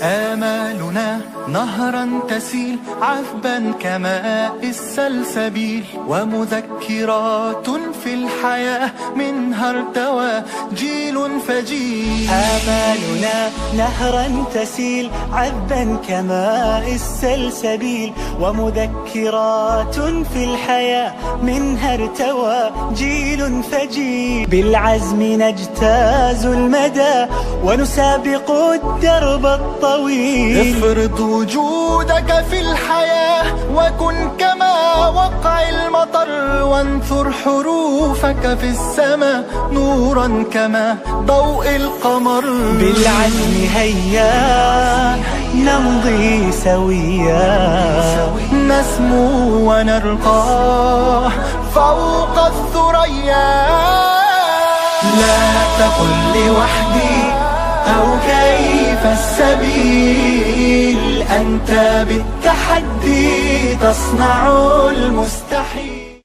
آمالنا نهرا تسيل عذبا كماء السلسبيل، ومذكرات في الحياة منها ارتوى جيل فجيل. آمالنا نهرا تسيل عذبا كماء السلسبيل، ومذكرات في الحياة منها ارتوى جيل فجيل. بالعزم نجتاز المدى ونسابق الدرب الطويل. افرض وجودك في الحياة وكن كما وقع المطر، وانثر حروفك في السماء نورا كما ضوء القمر. بالعزم هيا نمضي سويا، نسمو ونرقى فوق الثريا. لا تقل لوحدي أو كيف السبيل، أنت بالتحدي تصنع المستحيل.